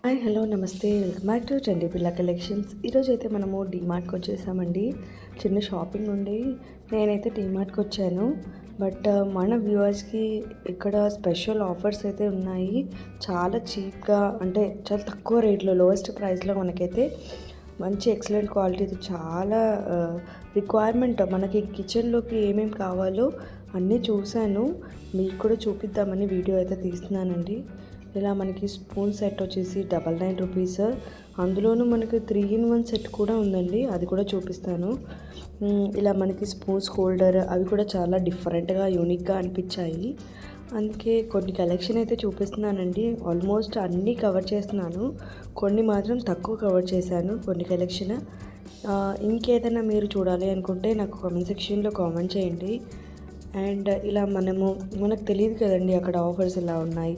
Hi hello నమస్తే welcome back to Chandi పిల్ల collections. ఈరోజు అయితే మనము డీమార్ట్కి వచ్చేసామండి. చిన్న షాపింగ్ ఉండి నేనైతే డీమార్ట్కి వచ్చాను. బట్ మన వ్యూవర్స్కి ఇక్కడ స్పెషల్ ఆఫర్స్ అయితే ఉన్నాయి. చాలా చీప్గా, అంటే చాలా తక్కువ రేట్లో, లోయెస్ట్ ప్రైస్లో మనకైతే మంచి ఎక్సలెంట్ క్వాలిటీతో చాలా రిక్వైర్మెంట్ మనకి కిచెన్లోకి ఏమేమి కావాలో అన్నీ చూశాను. మీకు కూడా చూపిద్దామని వీడియో అయితే తీస్తున్నానండి. ఇలా మనకి స్పూన్ సెట్ వచ్చేసి 99 రూపీస్. అందులోనూ మనకి 3-in-1 సెట్ కూడా ఉందండి, అది కూడా చూపిస్తాను. ఇలా మనకి స్పూన్స్ హోల్డర్ అవి కూడా చాలా డిఫరెంట్గా యూనిక్గా అనిపించాయి. అందుకే కొన్ని కలెక్షన్ అయితే చూపిస్తున్నానండి. ఆల్మోస్ట్ అన్నీ కవర్ చేస్తున్నాను, కొన్ని మాత్రం తక్కువ కవర్ చేశాను కొన్ని కలెక్షన్. ఇంకేదైనా మీరు చూడాలి అనుకుంటే నాకు కామెంట్ సెక్షన్లో కామెంట్ చేయండి. అండ్ ఇలా మనకు తెలియదు కదండి అక్కడ ఆఫర్స్ ఎలా ఉన్నాయి.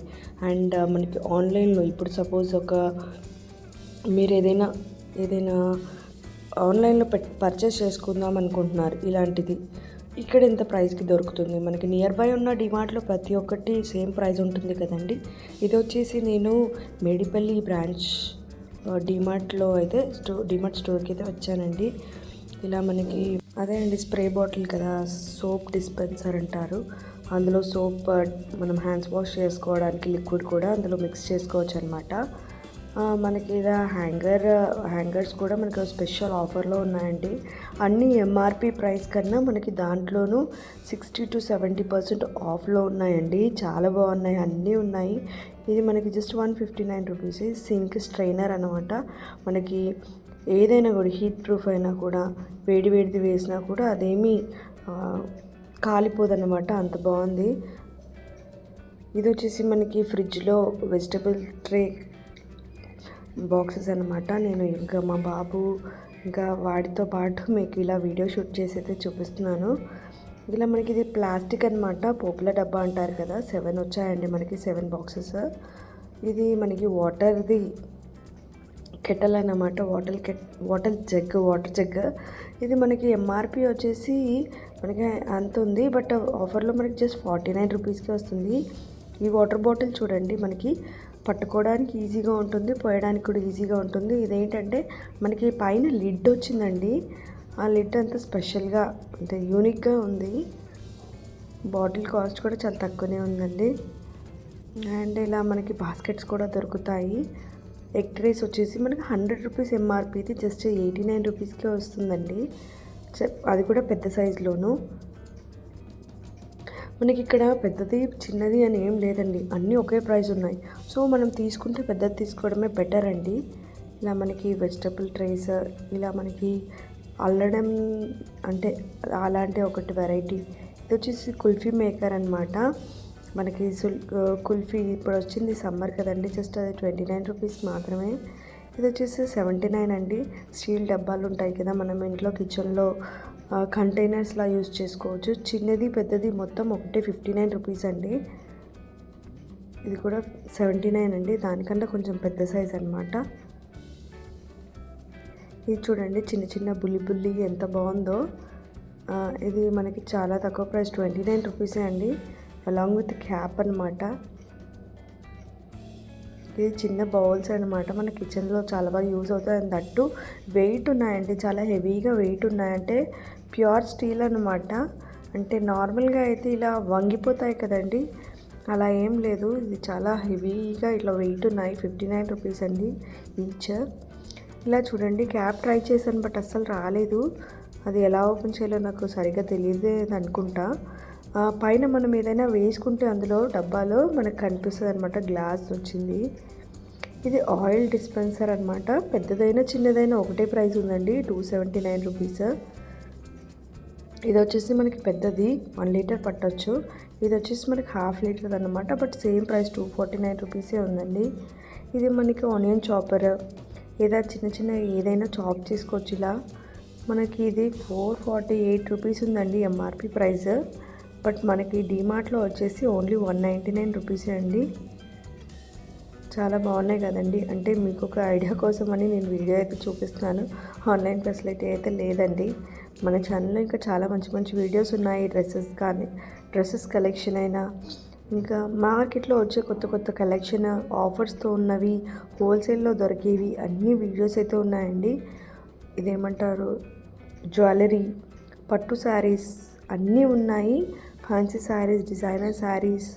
అండ్ మనకి ఆన్లైన్లో ఇప్పుడు సపోజ్ మీరు ఏదైనా ఆన్లైన్లో పర్చేస్ చేసుకుందాం అనుకుంటున్నారు, ఇలాంటిది ఇక్కడ ఎంత ప్రైస్కి దొరుకుతుంది. మనకి నియర్ బై ఉన్న డిమార్ట్లో ప్రతి ఒక్కటి సేమ్ ప్రైస్ ఉంటుంది కదండి. ఇది వచ్చేసి నేను మేడిపల్లి బ్రాంచ్ డిమార్ట్లో అయితే డిమార్ట్ స్టోర్కి అయితే వచ్చానండి. ఇలా మనకి అదే అండి, స్ప్రే బాటిల్ కదా, సోప్ డిస్పెన్సర్ అంటారు. అందులో సోప్ మనం హ్యాండ్స్ వాష్ చేసుకోవడానికి లిక్విడ్ కూడా అందులో మిక్స్ చేసుకోవచ్చు అనమాట. మనకి ఇలా హ్యాంగర్స్ కూడా మనకి స్పెషల్ ఆఫర్లో ఉన్నాయండి. అన్ని ఎంఆర్పి ప్రైస్ కన్నా మనకి దాంట్లోనూ 60 to 70% ఆఫ్లో ఉన్నాయండి. చాలా బాగున్నాయి, అన్నీ ఉన్నాయి. ఇది మనకి జస్ట్ 159 రూపీస్. సింక్ స్ట్రైనర్ అనమాట. మనకి ఏదైనా కూడా హీట్ ప్రూఫ్ అయినా కూడా వేడిది వేసినా కూడా అదేమీ కాలిపోదన్నమాట, అంత బాగుంది. ఇది వచ్చేసి మనకి ఫ్రిడ్జ్లో వెజిటబుల్ ట్రే బాక్సెస్ అనమాట. నేను ఇంకా మా బాబు ఇంకా వాడితో పాటు మీకు ఇలా వీడియో షూట్ చేసి అయితే చూపిస్తున్నాను. ఇలా మనకి ఇది ప్లాస్టిక్ అనమాట, పోపుల డబ్బా అంటారు కదా. 7 వచ్చాయండి మనకి, 7 బాక్సెస్. ఇది మనకి వాటర్ కెటల్ అన్నమాట, వాటర్ జగ్. ఇది మనకి ఎంఆర్పి వచ్చేసి మనకి అంత ఉంది, బట్ ఆఫర్లో మనకి జస్ట్ 49 రూపీస్కి వస్తుంది. ఈ వాటర్ బాటిల్ చూడండి, మనకి పట్టుకోవడానికి ఈజీగా ఉంటుంది, పోయడానికి కూడా ఈజీగా ఉంటుంది. ఇదేంటంటే మనకి పైన లిడ్ వచ్చిందండి. ఆ లిడ్ అంతా స్పెషల్గా అంటే యూనిక్గా ఉంది. బాటిల్ కాస్ట్ కూడా చాలా తక్కువనే ఉందండి. అండ్ ఇలా మనకి బాస్కెట్స్ కూడా దొరుకుతాయి. ఎగ్ ట్రేస్ వచ్చేసి మనకి 100 రూపీస్ ఎంఆర్పి, ఇది జస్ట్ 89 రూపీస్కే వస్తుందండి. అది కూడా పెద్ద సైజులోను. మనకి ఇక్కడ పెద్దది చిన్నది అని ఏం లేదండి, అన్నీ ఒకే ప్రైస్ ఉన్నాయి. సో మనం తీసుకుంటే పెద్దది తీసుకోవడమే బెటర్ అండి. ఇలా మనకి వెజిటబుల్ ట్రేస్, ఇలా మనకి అల్లడం అంటే అలాంటి ఒకటి వెరైటీ. ఇది వచ్చేసి కుల్ఫీ మేకర్ అనమాట. మనకి కుల్ఫీ ఇప్పుడు వచ్చింది సమ్మర్ కదండి, జస్ట్ అది 29 రూపీస్ మాత్రమే. ఇది వచ్చేసి 79 అండి. స్టీల్ డబ్బాలు ఉంటాయి కదా, మనం ఇంట్లో కిచెన్లో కంటైనర్స్లా యూజ్ చేసుకోవచ్చు. చిన్నది పెద్దది మొత్తం ఒకటే 59 రూపీస్ అండి. ఇది కూడా 79 అండి, దానికన్నా కొంచెం పెద్ద సైజ్ అనమాట. ఇది చూడండి, చిన్న బుల్లి ఎంత బాగుందో. ఇది మనకి చాలా తక్కువ ప్రైస్, 29 రూపీసే అండి, అలాంగ్ విత్ క్యాప్ అనమాట. ఇది చిన్న బౌల్స్ అనమాట, మన కిచెన్లో చాలా బాగా యూజ్ అవుతాయి. అండ్ దట్టు వెయిట్ ఉన్నాయండి, చాలా హెవీగా వెయిట్ ఉన్నాయంటే ప్యూర్ స్టీల్ అనమాట. అంటే నార్మల్గా అయితే ఇలా వంగిపోతాయి కదండి, అలా ఏం లేదు. ఇది చాలా హెవీగా ఇట్లా వెయిట్ ఉన్నాయి. 59 రూపీస్ అండి ఈచ్. ఇలా చూడండి, క్యాప్ ట్రై చేశాను బట్ అస్సలు రాలేదు. అది ఎలా ఓపెన్ చేయాలో నాకు సరిగ్గా తెలియదు అనుకుంటా. పైన మనం ఏదైనా వేసుకుంటే అందులో డబ్బాలో మనకు కనిపిస్తుంది అనమాట, గ్లాస్ వచ్చింది. ఇది ఆయిల్ డిస్పెన్సర్ అనమాట. పెద్దదైనా చిన్నదైనా ఒకటే ప్రైస్ ఉందండి, 279 రూపీస్. ఇది వచ్చేసి మనకి పెద్దది 1 లీటర్ పట్టొచ్చు. ఇది వచ్చేసి మనకి 1/2 లీటర్ అనమాట, బట్ సేమ్ ప్రైస్ 249 రూపీసే ఉందండి. ఇది మనకి ఆనియన్ చాపర్, చిన్న ఏదైనా చాప్ చేసుకోవచ్చు ఇలా. మనకి ఇది 448 రూపీస్ ఉందండి ఎంఆర్పి ప్రైస్, బట్ మనకి డీమార్ట్లో వచ్చేసి ఓన్లీ 199 రూపీసే అండి. చాలా బాగున్నాయి కదండి. అంటే మీకు ఒక ఐడియా కోసం అని నేను వీడియో అయితే చూపిస్తున్నాను. ఆన్లైన్ ఫెసిలిటీ అయితే లేదండి. మన ఛానల్లో ఇంకా చాలా మంచి వీడియోస్ ఉన్నాయి. డ్రెస్సెస్ కలెక్షన్ అయినా, ఇంకా మార్కెట్లో వచ్చే కొత్త కొత్త కలెక్షన్, ఆఫర్స్తో ఉన్నవి, హోల్సేల్లో దొరికేవి అన్ని వీడియోస్ అయితే ఉన్నాయండి. ఇదేమంటారు, జ్యువెలరీ, పట్టు శారీస్ అన్నీ ఉన్నాయి. ఫ్యాన్సీ శారీస్, డిజైనర్ శారీస్,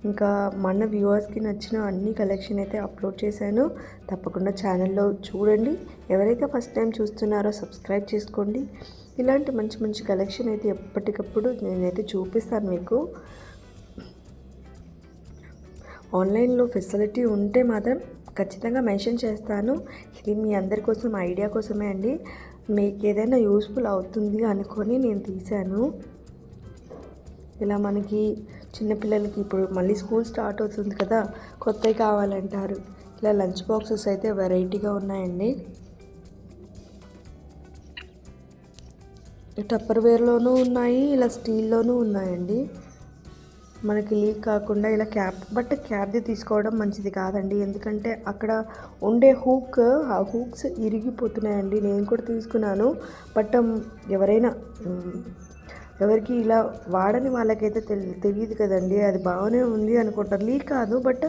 ఇంకా మన వ్యూవర్స్కి నచ్చిన అన్ని కలెక్షన్ అయితే అప్లోడ్ చేశాను. తప్పకుండా ఛానల్లో చూడండి. ఎవరైతే ఫస్ట్ టైం చూస్తున్నారో సబ్స్క్రైబ్ చేసుకోండి. ఇలాంటి మంచి మంచి కలెక్షన్ అయితే ఎప్పటికప్పుడు నేనైతే చూపిస్తాను మీకు. ఆన్లైన్లో ఫెసిలిటీ ఉంటే మాత్రం ఖచ్చితంగా మెన్షన్ చేస్తాను. ఇది మీ అందరి కోసం ఐడియా కోసమే అండి. మీకు ఏదైనా యూస్ఫుల్ అవుతుంది అనుకొని నేను తీశాను. ఇలా మనకి చిన్నపిల్లలకి ఇప్పుడు మళ్ళీ స్కూల్ స్టార్ట్ అవుతుంది కదా, కొత్తవి కావాలంటారు. ఇలా లంచ్ బాక్సెస్ అయితే వెరైటీగా ఉన్నాయండి. టప్పర్వేర్లోనూ ఉన్నాయి, ఇలా స్టీల్లోనూ ఉన్నాయండి. మనకి లీక్ కాకుండా ఇలా క్యాప్ది తీసుకోవడం మంచిది కాదండి. ఎందుకంటే అక్కడ ఉండే ఆ హూక్స్ ఇరిగిపోతున్నాయండి. నేను కూడా తీసుకున్నాను. బట్ ఎవరికి ఇలా వాడని వాళ్ళకైతే తెలియదు కదండి. అది బాగానే ఉంది అనుకుంటారు. లీక్ కాదు, బట్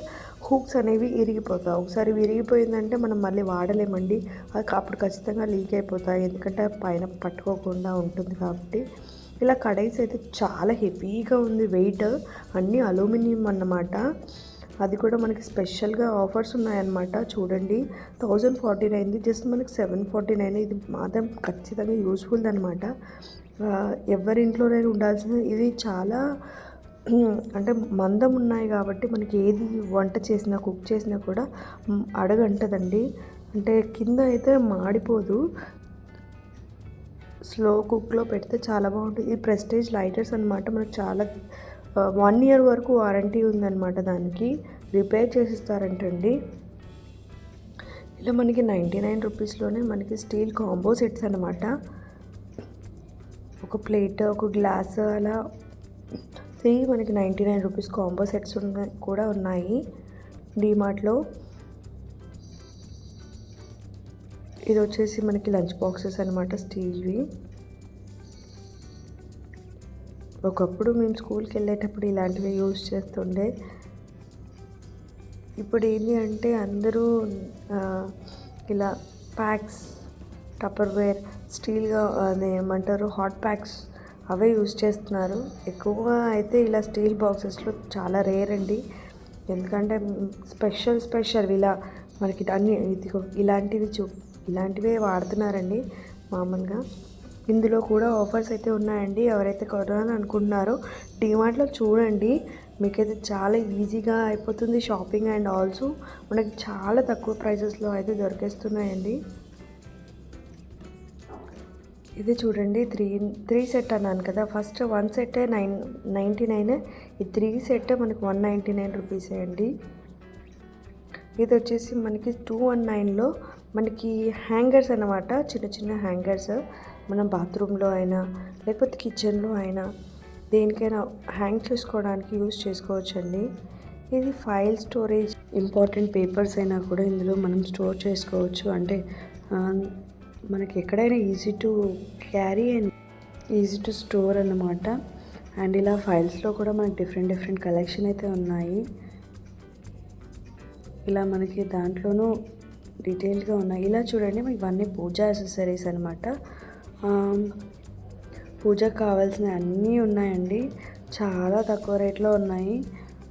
హూక్స్ అనేవి ఇరిగిపోతాయి. ఒకసారి విరిగిపోయిందంటే మనం మళ్ళీ వాడలేమండి. అప్పుడు ఖచ్చితంగా లీక్ అయిపోతాయి. ఎందుకంటే పైన పట్టుకోకుండా ఉంటుంది కాబట్టి. ఇలా కడాయిస్ అయితే చాలా హెవీగా ఉంది వెయిట్. అన్నీ అల్యూమినియం అన్నమాట. అది కూడా మనకి స్పెషల్గా ఆఫర్స్ ఉన్నాయన్నమాట. చూడండి, 1049, జస్ట్ మనకి 749. ఇది మాత్రం ఖచ్చితంగా యూస్ఫుల్ అనమాట. ఎవరింట్లోనైనా ఉండాల్సిన ఇది. చాలా అంటే మందం ఉన్నాయి కాబట్టి మనకి ఏది వంట చేసినా, కుక్ చేసినా కూడా అడగంటదండి. అంటే కింద అయితే మాడిపోదు. స్లో కుక్లో పెడితే చాలా బాగుంటుంది. ఈ ప్రెస్టేజ్ లైటర్స్ అనమాట. మనకు చాలా 1 year వరకు వారంటీ ఉందన్నమాట. దానికి రిపేర్ చేసిస్తారంటండి. ఇలా మనకి 99 రూపీస్లోనే మనకి స్టీల్ కాంబో సెట్స్ అనమాట. ఒక ప్లేట్, ఒక గ్లాస్, అలా 3 మనకి 99 రూపీస్ కాంబో సెట్స్ కూడా ఉన్నాయి డీమార్ట్లో. ఇది వచ్చేసి మనకి లంచ్ బాక్సెస్ అనమాట, స్టీల్వి. ఒకప్పుడు మేము స్కూల్కి వెళ్ళేటప్పుడు ఇలాంటివి యూజ్ చేస్తుండే. ఇప్పుడు ఏంటి అంటే అందరూ ఇలా ప్యాక్స్, టప్పర్వేర్, స్టీల్గా అదేమంటారు హాట్ ప్యాక్స్ అవే యూజ్ చేస్తున్నారు. ఎక్కువగా అయితే ఇలా స్టీల్ బాక్సెస్లో చాలా రేర్ అండి. ఎందుకంటే స్పెషల్ ఇలా మనకి అన్ని ఇలాంటివే వాడుతున్నారండి మామూలుగా. ఇందులో కూడా ఆఫర్స్ అయితే ఉన్నాయండి. ఎవరైతే కొనాలని అనుకుంటున్నారో డీమార్ట్లో చూడండి. మీకైతే చాలా ఈజీగా అయిపోతుంది షాపింగ్. అండ్ ఆల్సో మనకి చాలా తక్కువ ప్రైసెస్లో అయితే దొరికేస్తున్నాయండి. ఇది చూడండి, త్రీ సెట్ అన్నాను కదా. First 1 set 999. ఈ 3 సెట్ మనకి 199 రూపీసే అండి. ఇది వచ్చేసి మనకి 219లో మనకి హ్యాంగర్స్ అన్నమాట. చిన్న చిన్న హ్యాంగర్స్ మనం బాత్రూంలో అయినా లేకపోతే కిచెన్లో అయినా దేనికైనా హ్యాంగ్ చేసుకోవడానికి యూజ్ చేసుకోవచ్చండి. ఇది ఫైల్ స్టోరేజ్, ఇంపార్టెంట్ పేపర్స్ అయినా కూడా ఇందులో మనం స్టోర్ చేసుకోవచ్చు. అంటే మనకి ఎక్కడైనా easy to carry and easy to store అన్నమాట. అండ్ ఇలా ఫైల్స్లో కూడా మనకి డిఫరెంట్ కలెక్షన్ అయితే ఉన్నాయి. ఇలా మనకి దాంట్లోనూ డీటెయిల్గా ఉన్నాయి. ఇలా చూడండి, మీకు ఇవన్నీ పూజా యాక్సెసరీస్ అనమాట. పూజకు కావాల్సిన అన్నీ ఉన్నాయండి. చాలా తక్కువ రేట్లో ఉన్నాయి.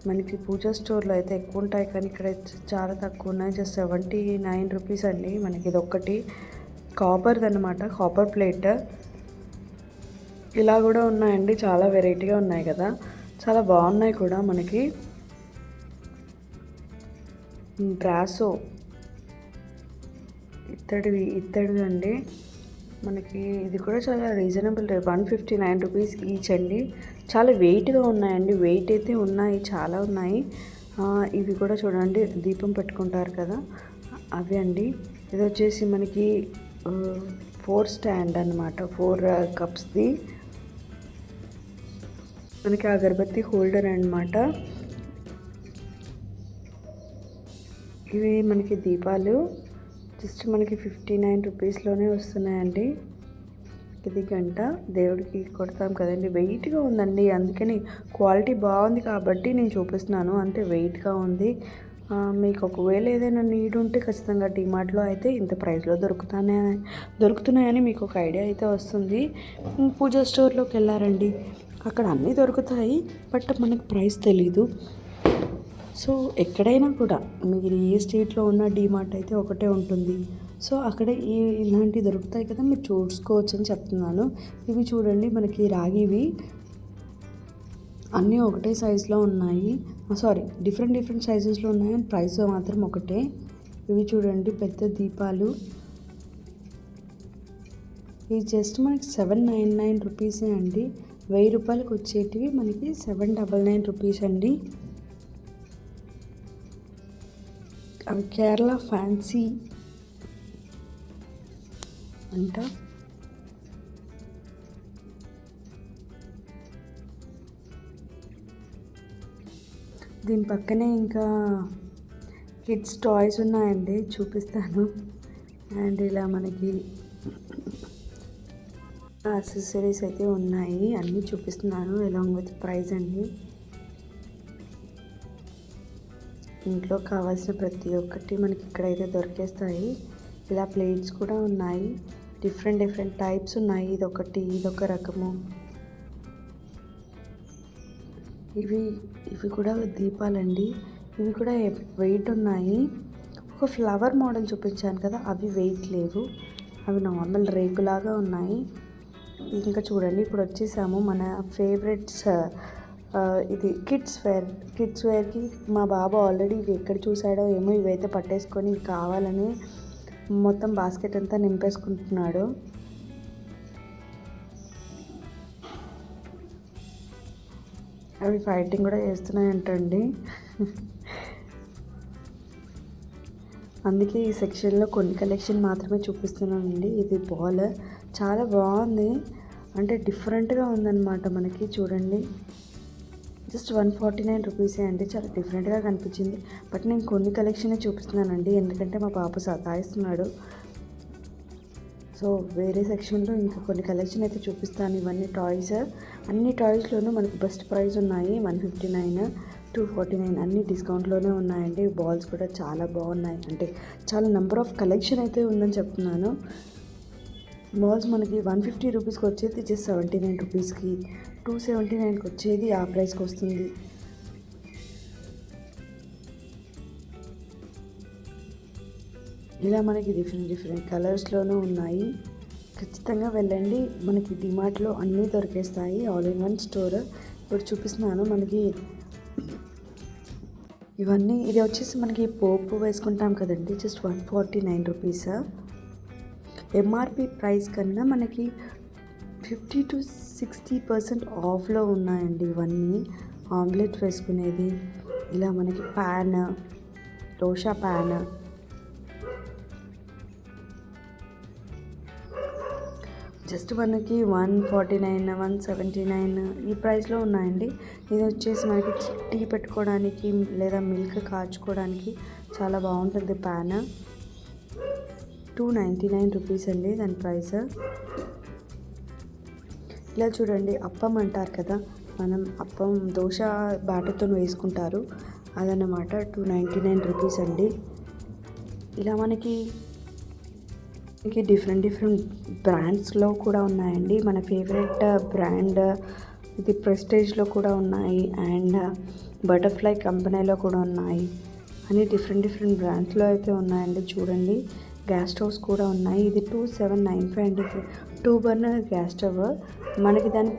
మనకి పూజా స్టోర్లో అయితే ఎక్కువ ఉంటాయి, కానీ ఇక్కడ చాలా తక్కువ ఉన్నాయి. జస్ట్ 79 రూపీస్ అండి. మనకి ఇది ఒక్కటి కాపర్ది అనమాట, కాపర్ ప్లేట్. ఇలా కూడా ఉన్నాయండి. చాలా వెరైటీగా ఉన్నాయి కదా, చాలా బాగున్నాయి కూడా. మనకి బ్రాసో ఇత్తడివి అండి. మనకి ఇది కూడా చాలా రీజనబుల్ రేట్, 159 రూపీస్ ఈచ్ అండి. చాలా వెయిట్గా ఉన్నాయండి. వెయిట్ అయితే ఉన్నాయి, చాలా ఉన్నాయి. ఇవి కూడా చూడండి, దీపం పెట్టుకుంటారు కదా అవి అండి. ఇది వచ్చేసి మనకి 4 స్టాండ్ అనమాట, 4 కప్స్ది. మనకి అగరబత్తి హోల్డర్ అనమాట. ఇవి మనకి దీపాలు జస్ట్ మనకి 59 రూపీస్లోనే వస్తున్నాయండి. ఇది గంట దేవుడికి కొడతాం కదండి, వెయిట్గా ఉందండి. అందుకని క్వాలిటీ బాగుంది కాబట్టి నేను చూపిస్తున్నాను, అంతే వెయిట్గా ఉంది. మీకు ఒకవేళ ఏదైనా నీడ్ ఉంటే ఖచ్చితంగా డిమార్ట్లో అయితే ఇంత ప్రైస్లో దొరుకుతున్నాయని మీకు ఒక ఐడియా అయితే వస్తుంది. పూజ స్టోర్లోకి వెళ్ళారండి, అక్కడ అన్నీ దొరుకుతాయి, బట్ మనకు ప్రైస్ తెలీదు. సో ఎక్కడైనా కూడా మీరు ఏ స్టేట్లో ఉన్న డిమార్ట్ అయితే ఒకటే ఉంటుంది. సో అక్కడ ఇలాంటివి దొరుకుతాయి కదా, మీరు చూసుకోవచ్చు అని చెప్తున్నాను. ఇవి చూడండి, మనకి రాగివి అన్నీ ఒకటే సైజులో ఉన్నాయి. డిఫరెంట్ సైజెస్లో ఉన్నాయి, అండ్ ప్రైస్ మాత్రం ఒకటే. ఇవి చూడండి, పెద్ద దీపాలు. ఇవి జస్ట్ మనకి 799 రూపీసే అండి. 1000 రూపాయలకు వచ్చేటివి మనకి 799 రూపీస్ అండి. అవి కేరళ ఫ్యాన్సీ అంట. దీని పక్కనే ఇంకా కిడ్స్ టాయ్స్ ఉన్నాయండి, చూపిస్తాను. అండ్ ఇలా మనకి యాక్సెసరీస్ అయితే ఉన్నాయి, అన్నీ చూపిస్తున్నాను అలాంగ్ విత్ ప్రైస్ అండి. ఇంట్లో కావాల్సిన ప్రతి ఒక్కటి మనకి ఇక్కడైతే దొరికేస్తాయి. ఇలా ప్లేట్స్ కూడా ఉన్నాయి, డిఫరెంట్ టైప్స్ ఉన్నాయి. ఇదొక రకము. ఇవి కూడా దీపాలండి, ఇవి కూడా వెయిట్ ఉన్నాయి. ఒక ఫ్లవర్ మోడల్ చూపించాను కదా, అవి వెయిట్ లేవు, అవి నార్మల్ రేకులాగా ఉన్నాయి. ఇంకా చూడండి, ఇప్పుడు వచ్చేసాము మన ఫేవరెట్స్. ఇది కిడ్స్ వేర్కి మా బాబు ఆల్రెడీ ఇవి ఎక్కడ చూసాడో ఏమో, ఇవైతే పట్టేసుకొని ఇవి కావాలని మొత్తం బాస్కెట్ అంతా నింపేసుకుంటున్నాడు. అవి ఫైటింగ్ కూడా చేస్తున్నాయంటండి. అందుకే ఈ సెక్షన్లో కొన్ని కలెక్షన్ మాత్రమే చూపిస్తున్నానండి. ఇది బాల్ చాలా బాగుంది, అంటే డిఫరెంట్గా ఉందన్నమాట. మనకి చూడండి, జస్ట్ 149 రూపీసే అండి. చాలా డిఫరెంట్గా కనిపించింది, బట్ నేను కొన్ని కలెక్షనే చూపిస్తున్నానండి, ఎందుకంటే మా పాప సతాయిస్తున్నాడు. సో వేరే సెక్షన్లో ఇంకా కొన్ని కలెక్షన్ అయితే చూపిస్తాను. ఇవన్నీ టాయ్స్, అన్ని టాయ్స్లోనూ మనకి బెస్ట్ ప్రైస్ ఉన్నాయి. 159, 249 అన్ని డిస్కౌంట్లోనే ఉన్నాయండి. బాల్స్ కూడా చాలా బాగున్నాయి, అంటే చాలా నెంబర్ ఆఫ్ కలెక్షన్ అయితే ఉందని చెప్తున్నాను. బాల్స్ మనకి 150 రూపీస్కి వచ్చేది జస్ట్ 79 రూపీస్కి, 279కి వచ్చేది ఆ ప్రైస్కి వస్తుంది. ఇలా మనకి డిఫరెంట్ కలర్స్లోనూ ఉన్నాయి. ఖచ్చితంగా వెళ్ళండి, మనకి డిమార్ట్లో అన్నీ దొరికేస్తాయి, ఆల్ ఇన్ వన్ స్టోర్. ఇప్పుడు చూపిస్తున్నాను. మనకి ఇవన్నీ, ఇది వచ్చేసి మనకి పోపు వేసుకుంటాం కదండి, జస్ట్ 149 రూపీస్. ఎంఆర్పి ప్రైస్ కన్నా మనకి 50 to 60% ఆఫ్లో ఉన్నాయండి ఇవన్నీ. ఆమ్లెట్ వేసుకునేది, ఇలా మనకి ప్యాన్, దోశ ప్యాన్, జస్ట్ మనకి 149, 179 ఈ ప్రైస్లో ఉన్నాయండి. ఇది వచ్చేసి మనకి టీ పెట్టుకోవడానికి లేదా మిల్క్ కాచుకోవడానికి చాలా బాగుంటుంది ప్యాన్. 299 రూపీస్ అండి దాని ప్రైస్. ఇలా చూడండి, అప్పం అంటారు కదా, మనం అప్పం దోశ బ్యాటర్తో వేసుకుంటారు, అదన్నమాట. 299 రూపీస్ అండి. ఇలా మనకి డిఫరెంట్ బ్రాండ్స్లో కూడా ఉన్నాయండి. మన ఫేవరెట్ బ్రాండ్ ఇది ప్రెస్టేజ్లో కూడా ఉన్నాయి, అండ్ బటర్ఫ్లై కంపెనీలో కూడా ఉన్నాయి. అన్ని డిఫరెంట్ బ్రాండ్స్లో అయితే ఉన్నాయండి. చూడండి, గ్యాస్ స్టవ్స్ కూడా ఉన్నాయి. ఇది 2795 అండి, 2 బర్నర్ గ్యాస్ స్టవ్. మనకి దాని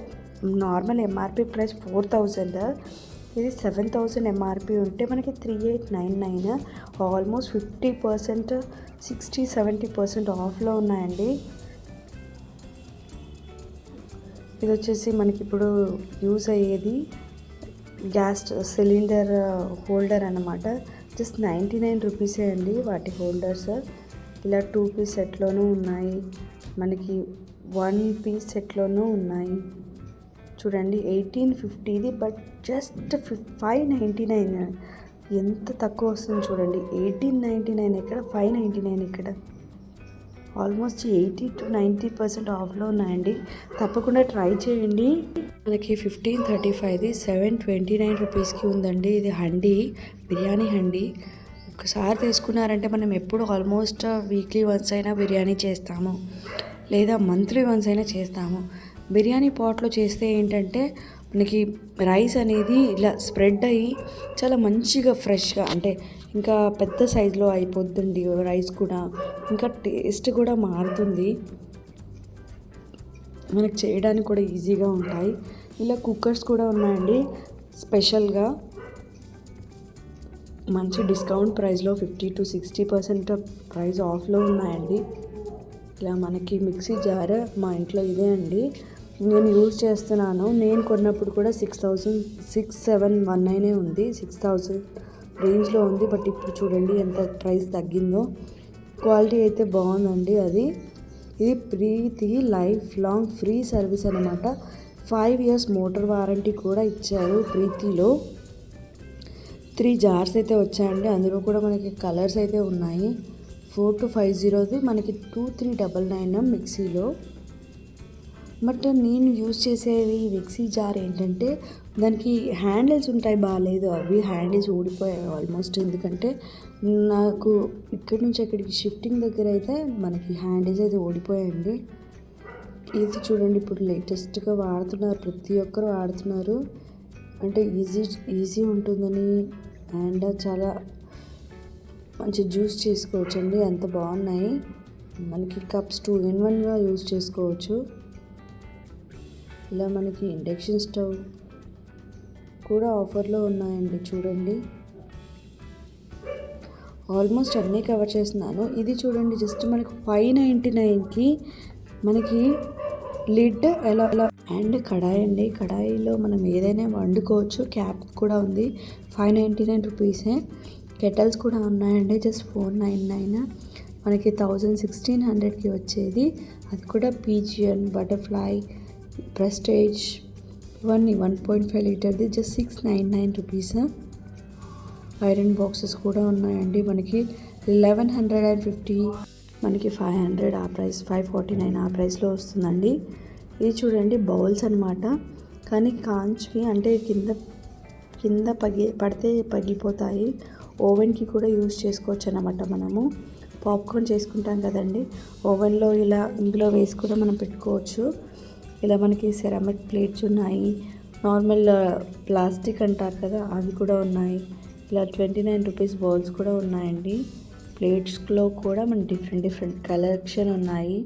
నార్మల్ ఎంఆర్పి ప్రైస్ 4000, ఇది 7000 ఎంఆర్పి ఉంటే మనకి 3899, ఆల్మోస్ట్ 50%, 60-70% ఆఫ్లో ఉన్నాయండి. ఇది వచ్చేసి మనకి ఇప్పుడు యూజ్ అయ్యేది గ్యాస్ సిలిండర్ హోల్డర్ అన్నమాట. జస్ట్ 99 రూపీసే అండి వాటి హోల్డర్స్. ఇలా 2 పీస్ సెట్లోనూ ఉన్నాయి, మనకి 1 పీస్ సెట్లోనూ ఉన్నాయి. చూడండి, 1850, బట్ జస్ట్ 599. ఎంత తక్కువ వస్తుంది చూడండి, 1899 ఇక్కడ, 599 ఇక్కడ. ఆల్మోస్ట్ 80-90% ఆఫ్లో ఉన్నాయండి. తప్పకుండా ట్రై చేయండి. మనకి 1535ది 729 రూపీస్కి ఉందండి. ఇది హండీ, బిర్యానీ హండీ. ఒకసారి తీసుకున్నారంటే మనం ఎప్పుడు ఆల్మోస్ట్ వీక్లీ వన్స్ అయినా బిర్యానీ చేస్తాము, లేదా మంత్లీ వన్స్ అయినా చేస్తాము. బిర్యానీ పాట్లో చేస్తే ఏంటంటే మనకి రైస్ అనేది ఇలా స్ప్రెడ్ అయ్యి చాలా మంచిగా ఫ్రెష్గా, అంటే ఇంకా పెద్ద సైజులో అయిపోద్దండి రైస్ కూడా, ఇంకా టేస్ట్ కూడా మారుతుంది, మనకి చేయడానికి కూడా ఈజీగా ఉంటాయి. ఇలా కుక్కర్స్ కూడా ఉన్నాయండి. స్పెషల్గా మంచి డిస్కౌంట్ ప్రైస్లో 50-60% ప్రైస్ ఆఫ్లో ఉన్నాయండి. ఇలా మనకి మిక్సీ జార్ మా ఇంట్లో ఇదే అండి, నేను యూజ్ చేస్తున్నాను. నేను కొన్నప్పుడు కూడా 6,719 ఉంది, 6,000 రేంజ్లో ఉంది. బట్ ఇప్పుడు చూడండి ఎంత ప్రైస్ తగ్గిందో. క్వాలిటీ అయితే బాగుందండి. ఇది ప్రీతి లైఫ్ లాంగ్ ఫ్రీ సర్వీస్ అనమాట. 5 years మోటార్ వారంటీ కూడా ఇచ్చారు ప్రీతిలో. 3 jars అయితే వచ్చాయండి. అందులో కూడా మనకి కలర్స్ అయితే ఉన్నాయి. 4250 మనకి 2399 మిక్సీలో. బట్ నేను యూజ్ చేసేది మిక్సీ జార్ ఏంటంటే దానికి హ్యాండిల్స్ ఉంటాయి, బాగాలేదు అవి హ్యాండిల్స్ ఊడిపోయాయి ఆల్మోస్ట్. ఎందుకంటే నాకు ఇక్కడి నుంచి అక్కడికి షిఫ్టింగ్ దగ్గర అయితే మనకి హ్యాండిల్స్ అయితే ఓడిపోయాయండి. ఇది చూడండి, ఇప్పుడు లేటెస్ట్గా వాడుతున్నారు, ప్రతి ఒక్కరు వాడుతున్నారు. అంటే ఈజీ ఉంటుందని, అండ్ చాలా మంచి జ్యూస్ చేసుకోవచ్చండి, అంత బాగున్నాయి. మనకి కప్స్ 2-in-1గా యూజ్ చేసుకోవచ్చు. ఇలా మనకి ఇండక్షన్ స్టవ్ కూడా ఆఫర్లో ఉన్నాయండి, చూడండి. ఆల్మోస్ట్ అన్నీ కవర్ చేస్తున్నాను. ఇది చూడండి, జస్ట్ మనకి 599కి మనకి లిడ్ ఎలా అండ్ కడాయి అండి. కడాయిలో మనం ఏదైనా వండుకోవచ్చు, క్యాప్ కూడా ఉంది. 599 రూపీసే. కెటల్స్ కూడా ఉన్నాయండి, జస్ట్ 499. మనకి 1600కి వచ్చేది. అది కూడా పీజియన్, బటర్ఫ్లై, ప్రెస్టేజ్ ఇవన్నీ 1.5 లీటర్ది జస్ట్ 699 రూపీస్. ఐరన్ బాక్సెస్ కూడా ఉన్నాయండి. మనకి 1150, మనకి 500 ఆ ప్రైస్, 549 ఆ ప్రైస్లో వస్తుందండి. ఇది చూడండి బౌల్స్ అనమాట, కానీ కాంచ్వి, అంటే కింద పడితే పగిలిపోతాయి. ఓవెన్కి కూడా యూజ్ చేసుకోవచ్చు అన్నమాట. మనము పాప్కార్న్ చేసుకుంటాం కదండి, ఓవెన్లో ఇలా ఇందులో వేసి కూడా మనం పెట్టుకోవచ్చు. ఇలా మనకి సెరామిక్ ప్లేట్స్ ఉన్నాయి, నార్మల్ ప్లాస్టిక్ అంటారు కదా అవి కూడా ఉన్నాయి. ఇలా 29 రూపీస్ బౌల్స్ కూడా ఉన్నాయండి. ప్లేట్స్లో కూడా మన డిఫరెంట్ కలెక్షన్ ఉన్నాయి.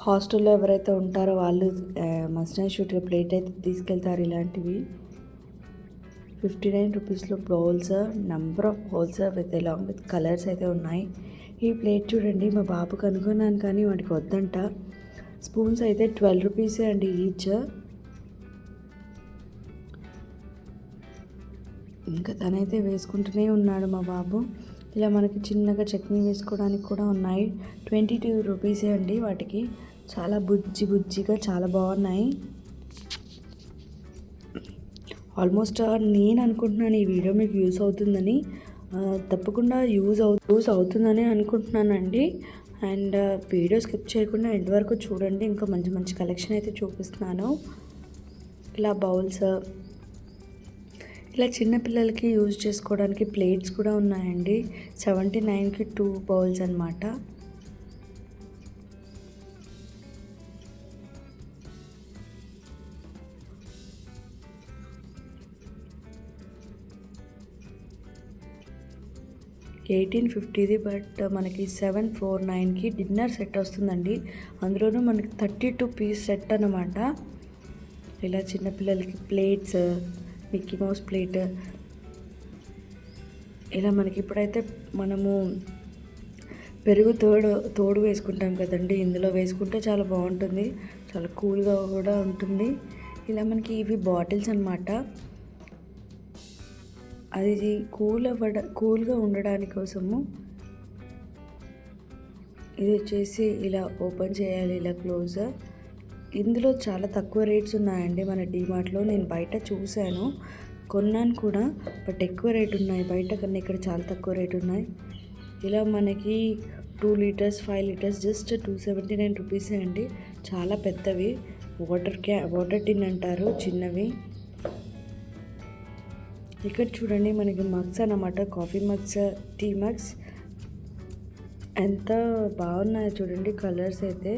హాస్టల్లో ఎవరైతే ఉంటారో వాళ్ళు మస్ట్ అండ్ షుడ్గా ప్లేట్ అయితే తీసుకెళ్తారు ఇలాంటివి. 59 రూపీస్లో bowls, number of bowls with along with colours అయితే ఉన్నాయి. ఈ ప్లేట్ చూడండి, మా బాబుకి అనుకున్నాను కానీ వాడికి వద్దంట. స్పూన్స్ అయితే 12 రూపీసే అండి ఈచ్. ఇంకా తనైతే వేసుకుంటూనే ఉన్నాడు మా బాబు. ఇలా మనకి చిన్నగా చట్నీ వేసుకోవడానికి కూడా ఉన్నాయి. 22 రూపీసే అండి వాటికి. చాలా బుజ్జిగా చాలా బాగున్నాయి. ఆల్మోస్ట్ నేను అనుకుంటున్నాను ఈ వీడియో మీకు యూస్ అవుతుందని. తప్పకుండా యూజ్ అవుతుందని అనుకుంటున్నానండి. అండ్ వీడియో స్కిప్ చేయకుండా ఎండ్ వరకు చూడండి, ఇంకా మంచి కలెక్షన్ అయితే చూపిస్తున్నాను. ఇలా బౌల్స్, ఇలా చిన్నపిల్లలకి యూజ్ చేసుకోవడానికి ప్లేట్స్ కూడా ఉన్నాయండి. 79కి 2 బౌల్స్ అనమాట. $1850, బట్ మనకి 749కి డిన్నర్ సెట్ వస్తుందండి. అందులోనూ మనకి 32 పీస్ సెట్ అన్నమాట. ఇలా చిన్నపిల్లలకి ప్లేట్స్, మిక్కీ మౌస్ ప్లేట్, ఇలా మనకి ఇప్పుడైతే మనము పెరుగు తోడు వేసుకుంటాం కదండి, ఇందులో వేసుకుంటే చాలా బాగుంటుంది, చాలా కూల్గా కూడా ఉంటుంది. ఇలా మనకి ఇవి బాటిల్స్ అన్నమాట. అది కూల్గా ఉండడానికి కోసము ఇది వచ్చేసి ఇలా ఓపెన్ చేయాలి, ఇలా క్లోజ్. ఇందులో చాలా తక్కువ రేట్స్ ఉన్నాయండి మన డీమార్ట్లో. నేను బయట చూశాను, కొన్నాను కూడా, బట్ ఎక్కువ రేట్ ఉన్నాయి బయట కన్నా, ఇక్కడ చాలా తక్కువ రేట్ ఉన్నాయి. ఇలా మనకి 2 లీటర్స్ 5 లీటర్స్ జస్ట్ 279 రూపీసే అండి. చాలా పెద్దవి వాటర్ టిన్ అంటారు, చిన్నవి. ఇక్కడ చూడండి మనకి మగ్స్ అన్నమాట, కాఫీ మగ్స్, టీ మగ్స్ ఎంత బాగున్నాయో చూడండి. కలర్స్ అయితే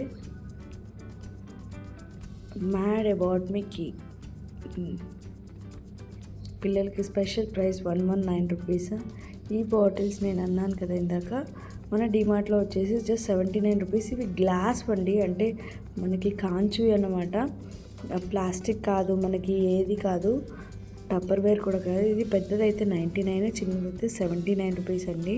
మ్యాడ్ అబౌట్ మిక్కీ. పిల్లలకి స్పెషల్ ప్రైస్ 119 రూపీస్. ఈ బాటిల్స్ నేను అన్నాను కదా ఇందాక, మన డిమార్ట్లో వచ్చేసి జస్ట్ 79 రూపీస్. ఇవి గ్లాస్ అండి, అంటే మనకి కాంచువి అన్నమాట, ప్లాస్టిక్ కాదు, మనకి ఏది కాదు, టప్పర్ వేర్ కూడా కాదు. ఇది పెద్దదైతే 99, చిన్నదైతే 79 రూపీస్ అండి.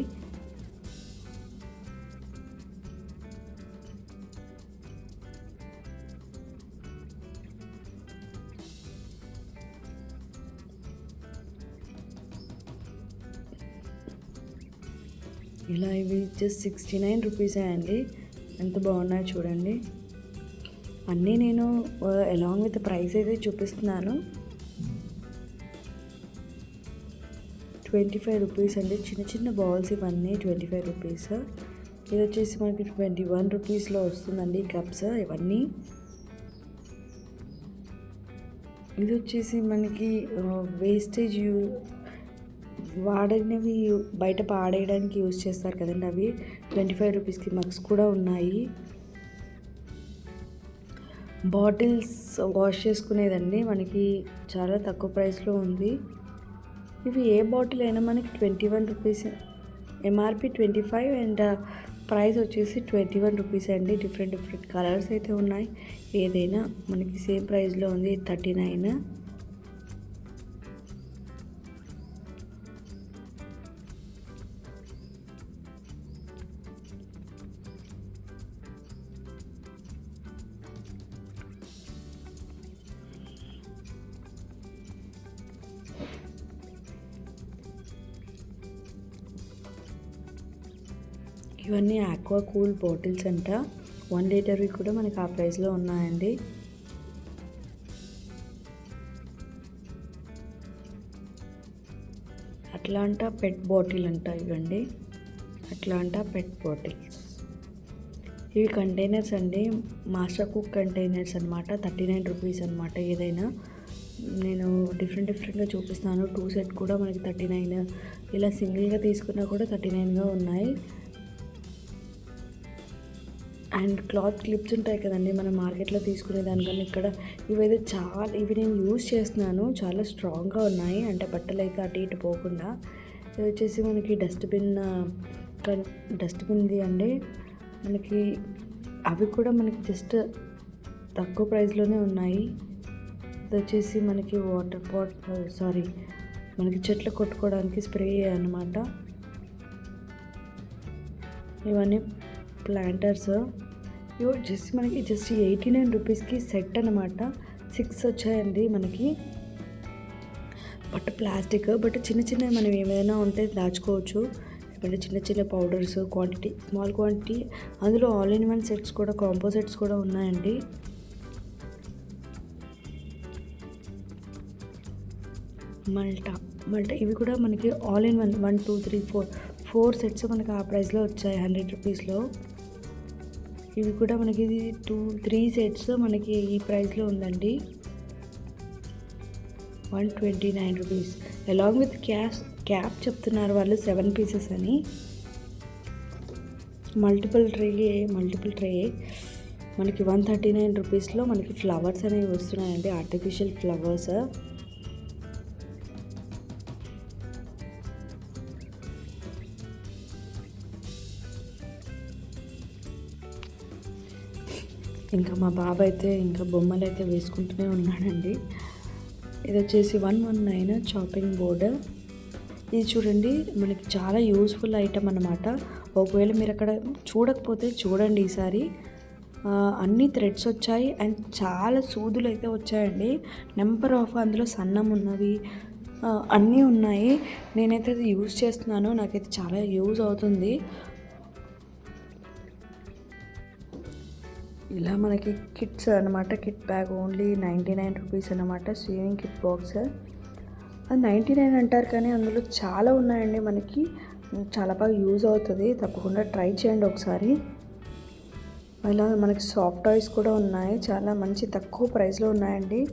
ఇలా ఇవి జస్ట్ 69 రూపీసే అండి. ఎంత బాగున్నాయో చూడండి. అన్నీ నేను అలాంగ్ విత్ ప్రైస్ అయితే చూపిస్తున్నాను. 25 రూపీస్ అండి. చిన్న చిన్న బాల్స్ ఇవన్నీ 25 రూపీస్. ఇది వచ్చేసి మనకి 21 రూపీస్లో వస్తుందండి కప్స్ ఇవన్నీ. ఇది వచ్చేసి మనకి వేస్టేజ్ వాడినవి బయట పాడేయడానికి యూజ్ చేస్తారు కదండి, అవి 25 రూపీస్కి మగ్స్ కూడా ఉన్నాయి. బాటిల్స్ వాష్ చేసుకునేదండి, మనకి చాలా తక్కువ ప్రైస్లో ఉంది. ఇవి ఏ బాటిల్ అయినా మనకి 21 రూపీస్, ఎంఆర్పి 25 అండ్ ప్రైస్ వచ్చేసి 21 రూపీస్ అండి. డిఫరెంట్ కలర్స్ అయితే ఉన్నాయి. ఏదైనా మనకి సేమ్ ప్రైస్లో ఉంది, 39. ఇవన్నీ ఆక్వా కూల్ బాటిల్స్ అంట, 1 లీటర్వి కూడా మనకి ఆ ప్రైస్లో ఉన్నాయండి. అట్లాంటా పెట్ బాటిల్ అంట ఇవ్వండి, అట్లాంటా పెట్ బాటిల్స్. ఇవి కంటైనర్స్ అండి, మాస్టర్ కుక్ కంటైనర్స్ అనమాట, 39 రూపీస్ అనమాట. ఏదైనా నేను డిఫరెంట్గా చూపిస్తాను. 2 సెట్ కూడా మనకి 39, ఇలా సింగిల్గా తీసుకున్నా కూడా 39గా ఉన్నాయి. అండ్ క్లాత్ క్లిప్స్ ఉంటాయి కదండి, మనం మార్కెట్లో తీసుకునే దానికన్నా ఇక్కడ ఇవి నేను యూజ్ చేస్తున్నాను, చాలా స్ట్రాంగ్గా ఉన్నాయి, అంటే బట్టలు అయితే అటు ఇటు పోకుండా. ఇది వచ్చేసి మనకి డస్ట్బిన్ది అండి. మనకి అవి కూడా మనకి జస్ట్ తక్కువ ప్రైస్లోనే ఉన్నాయి. ఇది వచ్చేసి మనకి మనకి చెట్లు కొట్టుకోవడానికి స్ప్రే అన్నమాట. ఇవన్నీ ప్లాంటర్స్. ఇవి వచ్చేసి మనకి జస్ట్ 89 రూపీస్కి సెట్ అనమాట. 6 వచ్చాయండి మనకి. బట్ ప్లాస్టిక్, బట్ చిన్న చిన్నవి మనం ఏమైనా ఉంటే దాచుకోవచ్చు. ఎందుకంటే చిన్న చిన్న పౌడర్స్ స్మాల్ క్వాంటిటీ, అందులో ఆల్ ఇన్ వన్ సెట్స్ కూడా, కాంబో సెట్స్ కూడా ఉన్నాయండి. మల్టా ఇవి కూడా మనకి ఆల్ ఇన్ వన్ 1 2 3 4 సెట్స్ మనకి ఆ ప్రైస్లో వచ్చాయి, 100 రూపీస్లో. ఇవి కూడా మనకి 2 3 సెట్స్ మనకి ఈ ప్రైస్లో ఉందండి, 129 రూపీస్. అలాంగ్ విత్ క్యాప్ చెప్తున్నారు వాళ్ళు, 7 పీసెస్ అని. మల్టిపుల్ ట్రే మనకి 139 రూపీస్లో మనకి ఫ్లవర్స్ అనేవి వస్తున్నాయండి, ఆర్టిఫిషియల్ ఫ్లవర్స్. ఇంకా మా బాబు అయితే ఇంకా బొమ్మలు అయితే వేసుకుంటూనే ఉన్నాడండి. ఇది వచ్చేసి 119 చాపింగ్ బోర్డు. ఇది చూడండి మనకి చాలా యూస్ఫుల్ ఐటమ్ అన్నమాట. ఒకవేళ మీరు అక్కడ చూడకపోతే చూడండి ఈసారి. అన్ని థ్రెడ్స్ వచ్చాయి అండ్ చాలా సూదులు అయితే వచ్చాయండి. నెంబర్ ఆఫ్ అందులో సన్నం ఉన్నవి అన్నీ ఉన్నాయి. నేనైతే అది యూజ్ చేస్తున్నాను, నాకైతే చాలా యూజ్ అవుతుంది. ఇలా మనకి కిట్స్ అనమాట, కిట్ బ్యాగ్ ఓన్లీ 99 రూపీస్ అనమాట. స్విమ్మింగ్ కిట్ బాక్స్ అది 99 అంటారు, కానీ అందులో చాలా ఉన్నాయండి మనకి. చాలా బాగా యూజ్ అవుతుంది. తప్పకుండా ట్రై చేయండి ఒకసారి. ఇలా మనకి సాఫ్ట్ టాయ్స్ కూడా ఉన్నాయి. చాలా మంచి తక్కువ ప్రైస్లో ఉన్నాయండి.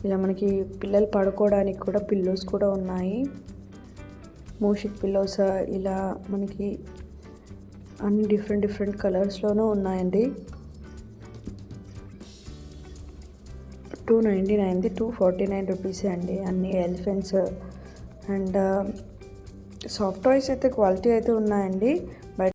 ఇలా మనకి పిల్లలు పడుకోవడానికి కూడా పిల్లోస్ కూడా ఉన్నాయి. మూషిక్ పిల్లోస్ ఇలా మనకి అన్ని డిఫరెంట్ కలర్స్లోనూ ఉన్నాయండి. 299ది 249 రూపీసే అండి. అన్ని ఎలిఫెంట్స్ అండ్ సాఫ్ట్ టాయ్స్ అయితే క్వాలిటీ అయితే ఉన్నాయండి.